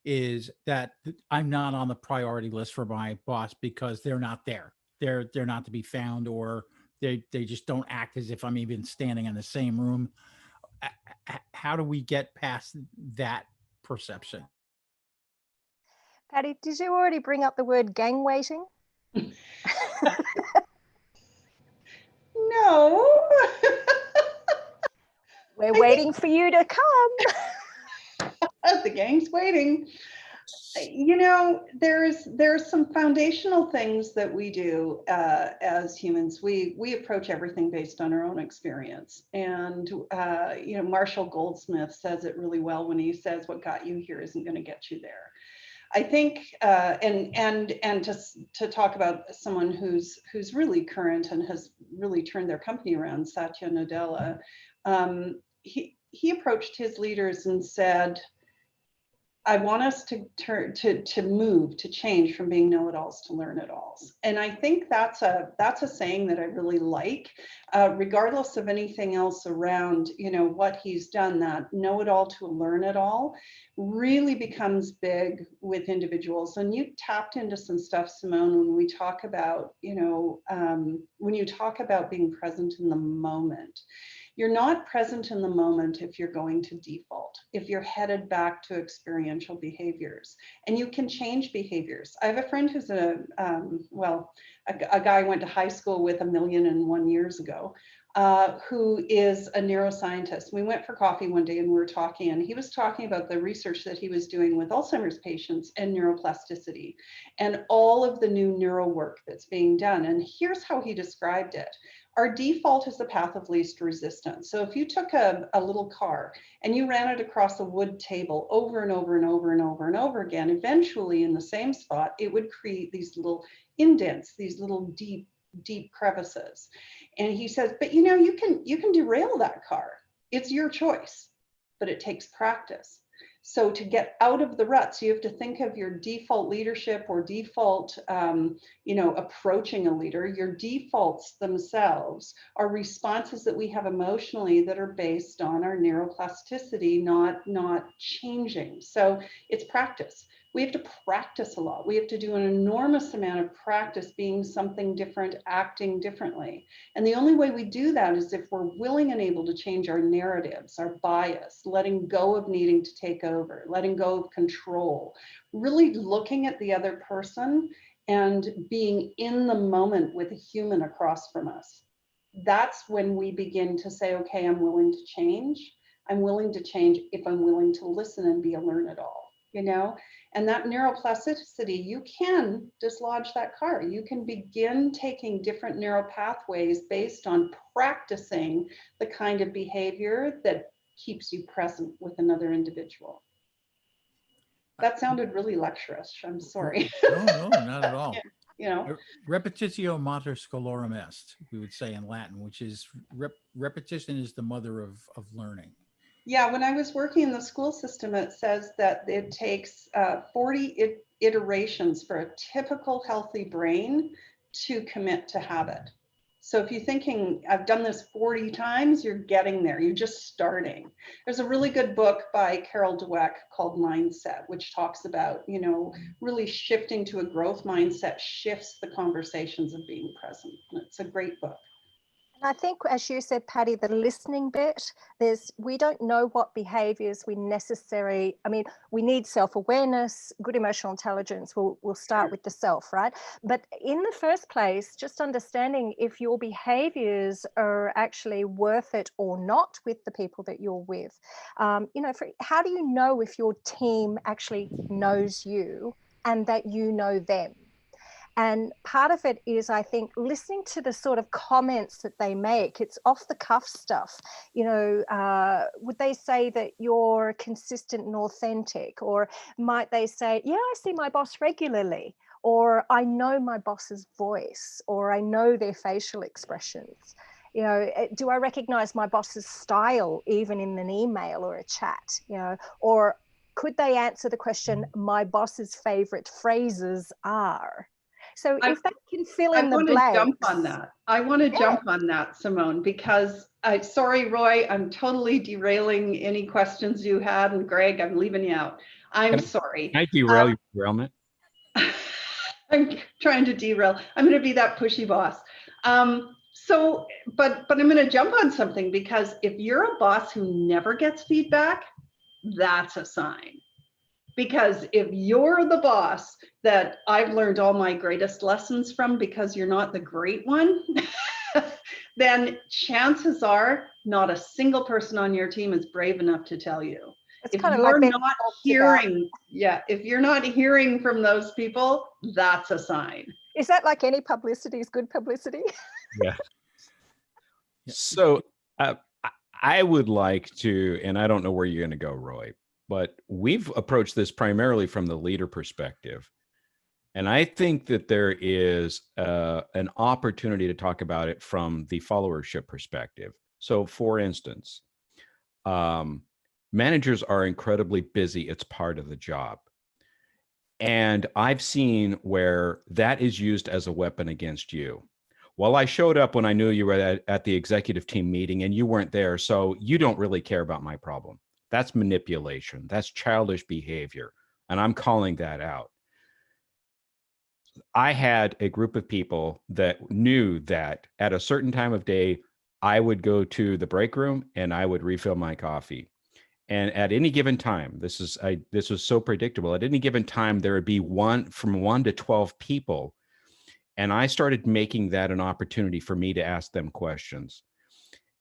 is that I'm not on the priority list for my boss because they're not there. They're not to be found, or they just don't act as if I'm even standing in the same room. How do we get past that perception? Patty, did you already bring up the word gang waiting? No. We're waiting for you to come. The gang's waiting. You know, there's some foundational things that we do as humans. We approach everything based on our own experience. And you know, Marshall Goldsmith says it really well when he says, what got you here isn't going to get you there. I think, and to talk about someone who's really current and has really turned their company around, Satya Nadella, he approached his leaders and said, I want us to turn to move, to change from being know-it-alls to learn-it-alls. And I think that's a saying that I really like, regardless of anything else around, you know, what he's done. That know-it-all to learn-it-all really becomes big with individuals. And you tapped into some stuff, Simone, when we talk about, you know, when you talk about being present in the moment. You're not present in the moment if you're going to default, if you're headed back to experiential behaviors, and you can change behaviors. I have a friend who's a guy I went to high school with 1,000,001 years ago, who is a neuroscientist. We went for coffee one day and we were talking, and he was talking about the research that he was doing with Alzheimer's patients and neuroplasticity and all of the new neural work that's being done. And here's how he described it. Our default is the path of least resistance. So if you took a little car and you ran it across a wood table over and over and over and over and over again, eventually in the same spot, it would create these little indents, these little deep crevices. And he says, but you know, you can derail that car. It's your choice, but it takes practice. So to get out of the ruts, you have to think of your default leadership or default, you know, approaching a leader. Your defaults themselves are responses that we have emotionally that are based on our neuroplasticity, not changing. So it's practice. We have to practice a lot. We have to do an enormous amount of practice being something different, acting differently. And the only way we do that is if we're willing and able to change our narratives, our bias, letting go of needing to take over, letting go of control, really looking at the other person and being in the moment with a human across from us. That's when we begin to say, okay, I'm willing to change. I'm willing to change if I'm willing to listen and be a learn-it-all, you know? And that neuroplasticity, you can dislodge that car. You can begin taking different neural pathways based on practicing the kind of behavior that keeps you present with another individual. That sounded really lecturous. I'm sorry. No, not at all. You know, Repetitio mater scholarum est, we would say in Latin, which is repetition is the mother of learning. yeah, when I was working in the school system, it says that it takes 40 iterations for a typical healthy brain to commit to habit. So if you're thinking, I've done this 40 times, you're getting there. You're just starting. There's a really good book by Carol Dweck called Mindset, which talks about, you know, really shifting to a growth mindset shifts the conversations of being present. And it's a great book. I think, as you said, Patty, the listening bit, we don't know what behaviors we necessarily, I mean, we need self-awareness, good emotional intelligence. We'll start with the self, right? But in the first place, just understanding if your behaviors are actually worth it or not with the people that you're with. You know, how do you know if your team actually knows you and that you know them? And part of it is, I think, listening to the sort of comments that they make. It's off the cuff stuff. You know, would they say that you're consistent and authentic? Or might they say, yeah, I see my boss regularly. Or I know my boss's voice. Or I know their facial expressions. You know, do I recognize my boss's style even in an email or a chat? You know, or could they answer the question, my boss's favorite phrases are? So if that can fill in the blanks. Jump on that. I want to jump on that, Simone, because sorry, Roy, I'm totally derailing any questions you had. And Greg, I'm leaving you out. I'm sorry. Can I derail your derailment? I'm trying to derail. I'm going to be that pushy boss. But I'm going to jump on something, because if you're a boss who never gets feedback, that's a sign. Because if you're the boss that I've learned all my greatest lessons from, because you're not the great one, then chances are not a single person on your team is brave enough to tell you. If you're not hearing, if you're not hearing from those people, that's a sign. Is that like any publicity is good publicity? Yeah. So I would like to, and I don't know where you're going to go, Roy, but we've approached this primarily from the leader perspective. And I think that there is an opportunity to talk about it from the followership perspective. So for instance, Managers are incredibly busy. It's part of the job. And I've seen where that is used as a weapon against you. Well, I showed up when I knew you were at the executive team meeting and you weren't there, so you don't really care about my problem. That's manipulation. That's childish behavior. And I'm calling that out. I had a group of people that knew that at a certain time of day, I would go to the break room and I would refill my coffee. And at any given time, this was so predictable. At any given time, there would be from 1 to 12 people, and I started making that an opportunity for me to ask them questions.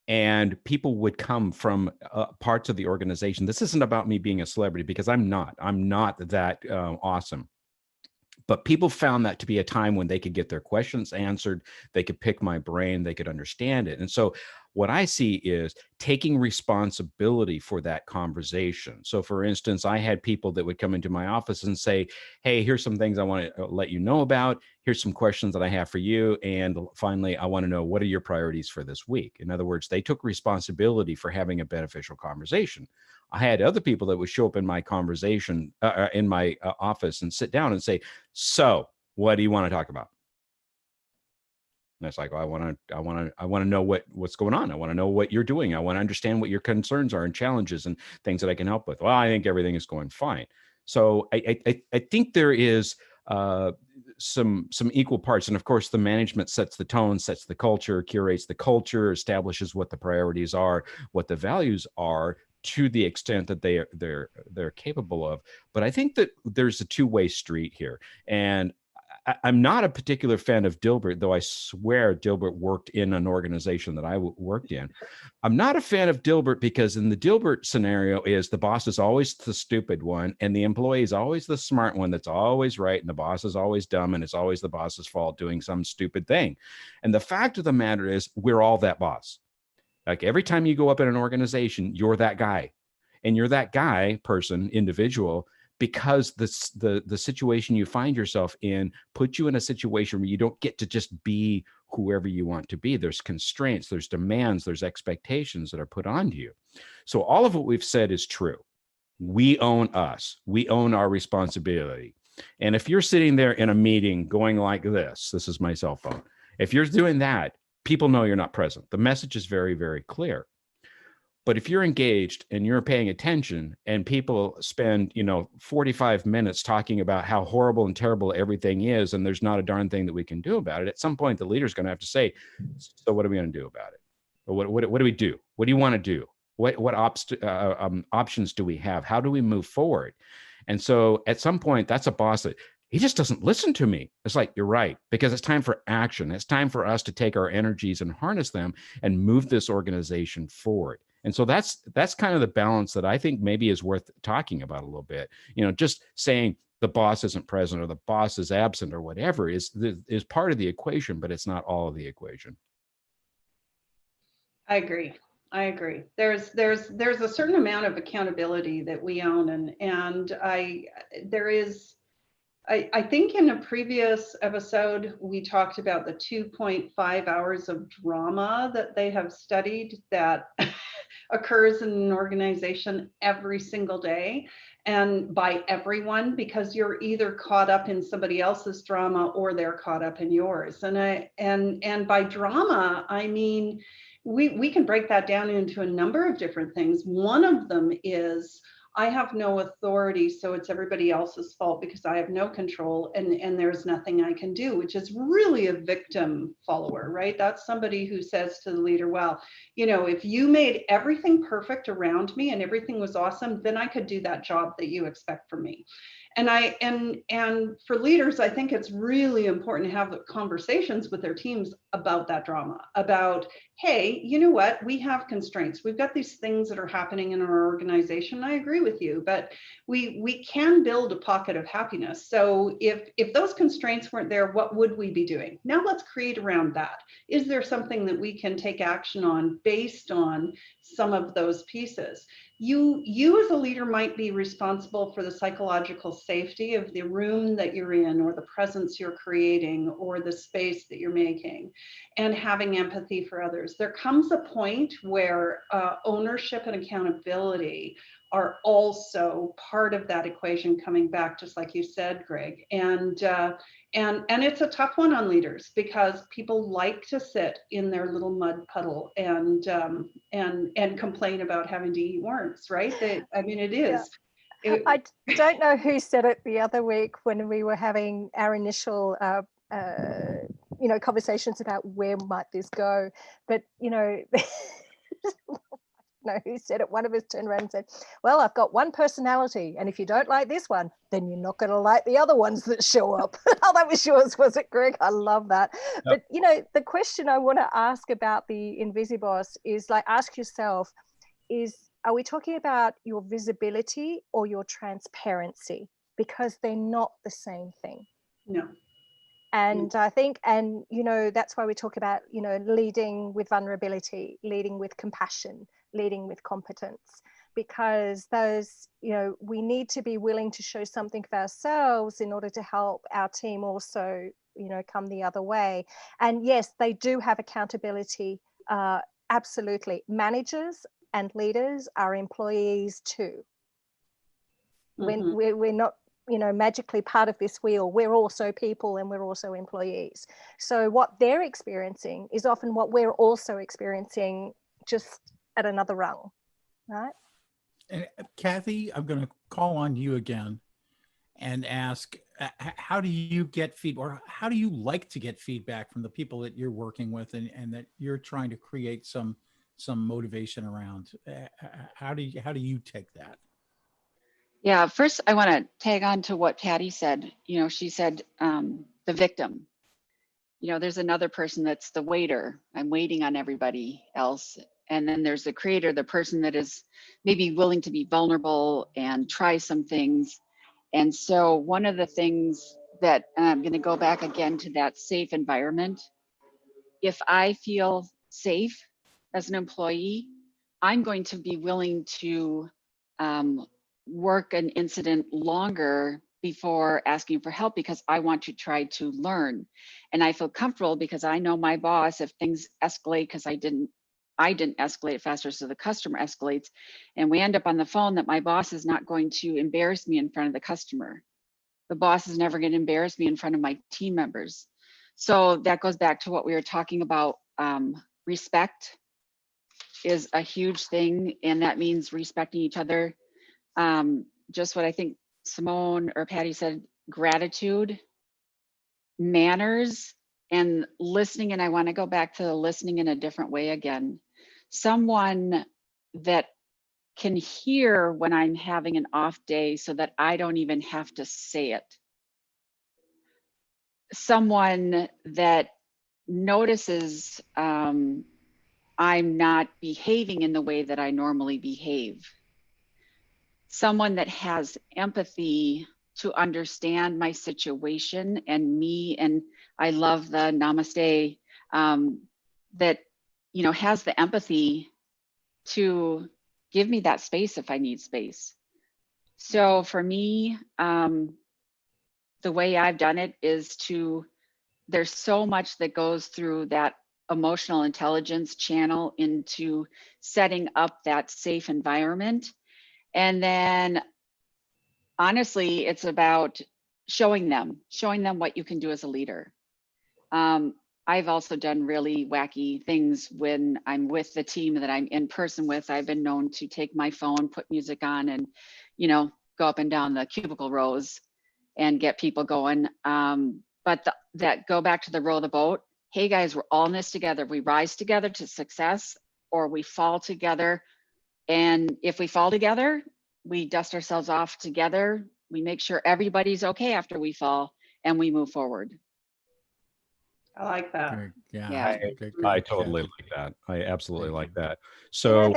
And people would come from parts of the organization. This isn't about me being a celebrity, because I'm not. I'm not that awesome. But people found that to be a time when they could get their questions answered, they could pick my brain, they could understand it. And so what I see is taking responsibility for that conversation. So for instance, I had people that would come into my office and say, hey, here's some things I want to let you know about. Here's some questions that I have for you. And finally, I want to know, what are your priorities for this week? In other words, they took responsibility for having a beneficial conversation. I had other people that would show up in my conversation, in my office, and sit down and say, so what do you want to talk about? And it's like, oh, I want to know what's going on. I want to know what you're doing. I want to understand what your concerns are and challenges and things that I can help with. Well, I think everything is going fine. So I think there is some equal parts. And of course, the management sets the tone, sets the culture, curates the culture, establishes what the priorities are, what the values are, to the extent that they're capable of. But I think that there's a two-way street here. And I'm not a particular fan of Dilbert, though I swear Dilbert worked in an organization that I worked in. I'm not a fan of Dilbert because in the Dilbert scenario is the boss is always the stupid one and the employee is always the smart one that's always right, and the boss is always dumb and it's always the boss's fault doing some stupid thing. And the fact of the matter is we're all that boss. Like every time you go up in an organization, you're that guy. And you're that guy, person, individual, because the situation you find yourself in puts you in a situation where you don't get to just be whoever you want to be. There's constraints, there's demands, there's expectations that are put onto you. So all of what we've said is true. We own us. We own our responsibility. And if you're sitting there in a meeting going like this is my cell phone. If you're doing that, people know you're not present. The message is very, very clear. But if you're engaged and you're paying attention and people spend, 45 minutes talking about how horrible and terrible everything is, and there's not a darn thing that we can do about it, at some point the leader's going to have to say, so what are we going to do about it? Or what do we do? What do you want to do? What options do we have? How do we move forward? And so at some point, that's a boss that he just doesn't listen to me. It's like, you're right, because it's time for action. It's time for us to take our energies and harness them and move this organization forward. And so that's kind of the balance that I think maybe is worth talking about a little bit. Just saying the boss isn't present or the boss is absent or whatever is part of the equation, but it's not all of the equation. I agree. There's a certain amount of accountability that we own, and I think in a previous episode we talked about the 2.5 hours of drama that they have studied that occurs in an organization every single day, and by everyone, because you're either caught up in somebody else's drama or they're caught up in yours. And by drama, I mean, we can break that down into a number of different things. One of them is, I have no authority, so it's everybody else's fault because I have no control and there's nothing I can do, which is really a victim follower, right? That's somebody who says to the leader, well, if you made everything perfect around me and everything was awesome, then I could do that job that you expect from me. And for leaders, I think it's really important to have conversations with their teams about that drama, about, hey, you know what, we have constraints. We've got these things that are happening in our organization. I agree with you, but we can build a pocket of happiness. So if those constraints weren't there, what would we be doing? Now let's create around that. Is there something that we can take action on based on some of those pieces? You as a leader might be responsible for the psychological safety of the room that you're in, or the presence you're creating, or the space that you're making, and having empathy for others. There comes a point where ownership and accountability are also part of that equation coming back, just like you said, Greg. And it's a tough one on leaders because people like to sit in their little mud puddle and complain about having to eat worms, right? I mean, it is. Yeah. I don't know who said it the other week when we were having our initial conversations about where might this go, but know who said it. One of us turned around and said, well, I've got one personality, and if you don't like this one, then you're not going to like the other ones that show up. Oh, that was yours, was it, Greg? I love that. Yep. But the question I want to ask about the InvisiBoss is, like, ask yourself, are we talking about your visibility or your transparency? Because they're not the same thing. No. And I think, and that's why we talk about leading with vulnerability, leading with compassion, leading with competence, because those, we need to be willing to show something of ourselves in order to help our team also, come the other way. And yes, they do have accountability. Absolutely. Managers and leaders are employees too. Mm-hmm. When we're not, magically part of this wheel, we're also people and we're also employees. So what they're experiencing is often what we're also experiencing, just at another rung, right? And Kathy, I'm going to call on you again and ask, how do you get feedback, or how do you like to get feedback from the people that you're working with and that you're trying to create some motivation around? How do you take that? Yeah, first I want to tag on to what Patty said. She said the victim. There's another person that's the waiter. I'm waiting on everybody else. And then there's the creator, the person that is maybe willing to be vulnerable and try some things. And so one of the things that, and I'm going to go back again to that safe environment. If I feel safe as an employee, I'm going to be willing to work an incident longer before asking for help, because I want to try to learn. And I feel comfortable because I know my boss, if things escalate, because I didn't escalate faster, so the customer escalates, and we end up on the phone, that my boss is not going to embarrass me in front of the customer. The boss is never going to embarrass me in front of my team members. So that goes back to what we were talking about. Respect is a huge thing, and that means respecting each other. Just what I think Simone or Patty said, gratitude, manners, and listening. And I want to go back to the listening in a different way again. Someone that can hear when I'm having an off day so that I don't even have to say it. Someone that notices I'm not behaving in the way that I normally behave. Someone that has empathy to understand my situation and me, and I love the namaste, that has the empathy to give me that space if I need space. So for me, the way I've done it is there's so much that goes through that emotional intelligence channel into setting up that safe environment. And then honestly, it's about showing them what you can do as a leader. I've also done really wacky things when I'm with the team that I'm in person with. I've been known to take my phone, put music on, and, go up and down the cubicle rows and get people going. But that go back to the row of the boat. Hey guys, we're all in this together. We rise together to success, or we fall together. And if we fall together, we dust ourselves off together. We make sure everybody's okay after we fall, and we move forward. I like that. Yeah. I totally like that. I absolutely like that. So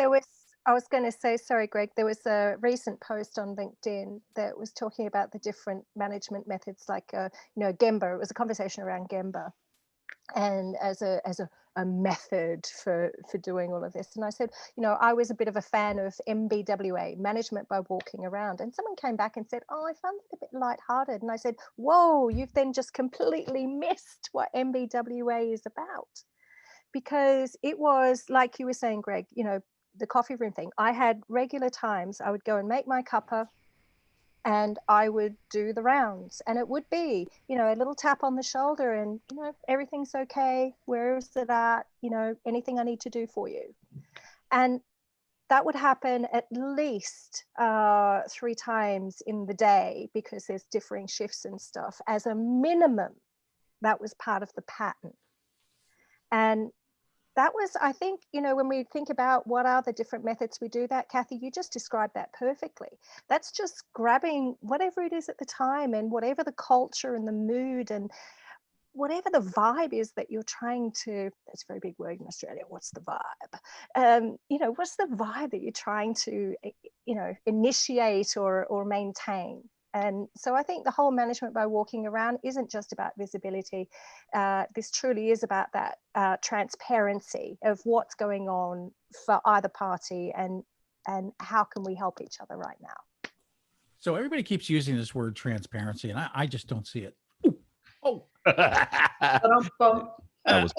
I was going to say, sorry, Greg, there was a recent post on LinkedIn that was talking about the different management methods, like, Gemba. It was a conversation around Gemba, and as a method for doing all of this. And I said, I was a bit of a fan of MBWA, management by walking around. And someone came back and said, oh, I found it a bit lighthearted. And I said, whoa, you've then just completely missed what MBWA is about. Because it was, like you were saying, Greg, the coffee room thing, I had regular times. I would go and make my cuppa, and I would do the rounds, and it would be, you know, a little tap on the shoulder and, you know, everything's okay. Where is it at? You know, anything I need to do for you. And that would happen at least 3 times in the day, because there's differing shifts and stuff. As a minimum, that was part of the pattern. And that was, I think, you know, when we think about what are the different methods we do that, Kathy, you just described that perfectly. That's just grabbing whatever it is at the time, and whatever the culture and the mood and whatever the vibe is that you're trying to, that's a very big word in Australia, what's the vibe? You know, what's the vibe that you're trying to, you know, initiate or maintain? And so I think the whole management by walking around isn't just about visibility. This truly is about that transparency of what's going on for either party, and how can we help each other right now. So everybody keeps using this word transparency, and I just don't see it. Ooh. Oh, Ba-dum-bum. That was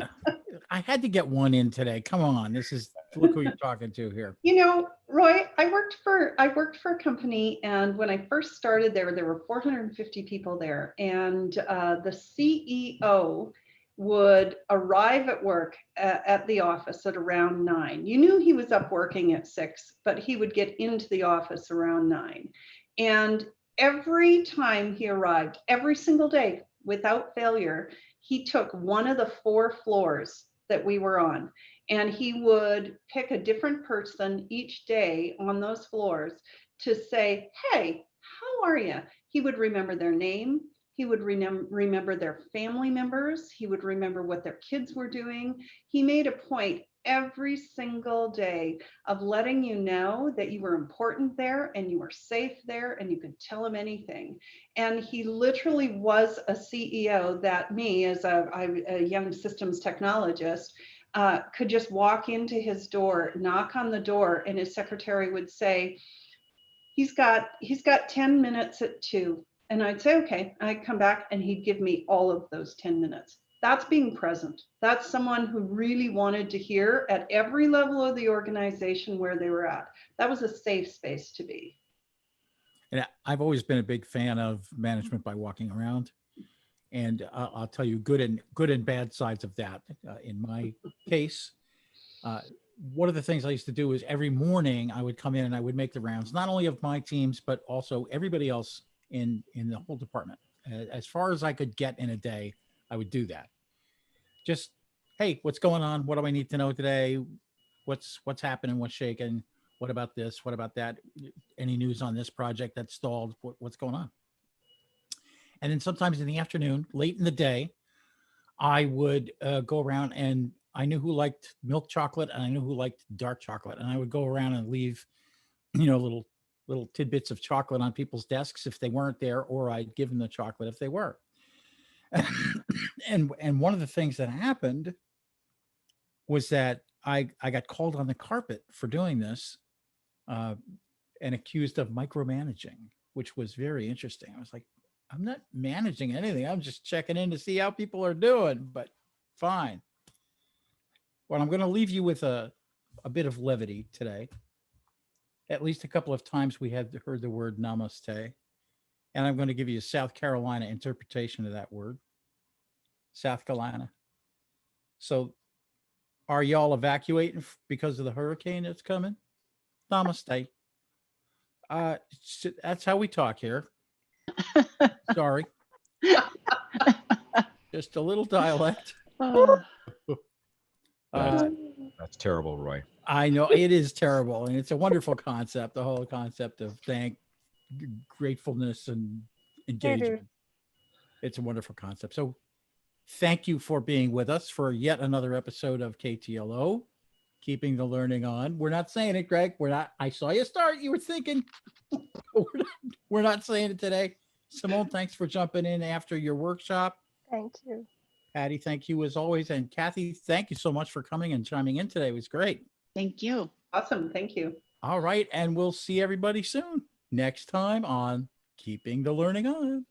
I had to get one in today. Come on, look who you're talking to here. You know, Roy, I worked for a company, and when I first started there were 450 people there, and the CEO would arrive at work at the office at around 9. You knew he was up working at 6, but he would get into the office around 9. And every time he arrived, every single day, without failure, he took one of the 4 floors that we were on, and he would pick a different person each day on those floors to say, hey, how are you? He would remember their name. He would remember their family members. He would remember what their kids were doing. He made a point every single day of letting you know that you were important there and you were safe there and you could tell him anything. And he literally was a CEO that me, as a young systems technologist, could just walk into his door, knock on the door, and his secretary would say, he's got 10 minutes at 2. And I'd say, okay. I'd come back and he'd give me all of those 10 minutes. That's being present. That's someone who really wanted to hear at every level of the organization where they were at. That was a safe space to be. And I've always been a big fan of management by walking around. And I'll tell you good and bad sides of that. In my case, one of the things I used to do is every morning I would come in and I would make the rounds, not only of my teams, but also everybody else in the whole department. As far as I could get in a day, I would do that. Just, hey, what's going on? What do I need to know today? What's happening? What's shaking? What about this? What about that? Any news on this project that's stalled? What's going on? And then sometimes in the afternoon, late in the day, I would go around, and I knew who liked milk chocolate and I knew who liked dark chocolate. And I would go around and leave, you know, little tidbits of chocolate on people's desks if they weren't there, or I'd give them the chocolate if they were. And one of the things that happened was that I got called on the carpet for doing this, and accused of micromanaging, which was very interesting. I was like, I'm not managing anything. I'm just checking in to see how people are doing, but fine. Well, I'm going to leave you with a bit of levity today. At least a couple of times we had heard the word namaste. And I'm going to give you a South Carolina interpretation of that word. South Carolina. So are y'all evacuating because of the hurricane that's coming? Namaste. That's how we talk here. Sorry. Just a little dialect. that's terrible, Roy. I know it is terrible, and it's a wonderful concept. The whole concept of gratefulness and engagement. It's a wonderful concept. So thank you for being with us for yet another episode of KTLO, keeping the learning on. We're not saying it, Greg. We're not. I saw you start. You were thinking. We're not saying it today. Simone, thanks for jumping in after your workshop. Thank you. Patty, thank you as always. And Kathy, thank you so much for coming and chiming in today. It was great. Thank you. Awesome. Thank you. All right. And we'll see everybody soon. Next time on Keeping the Learning On.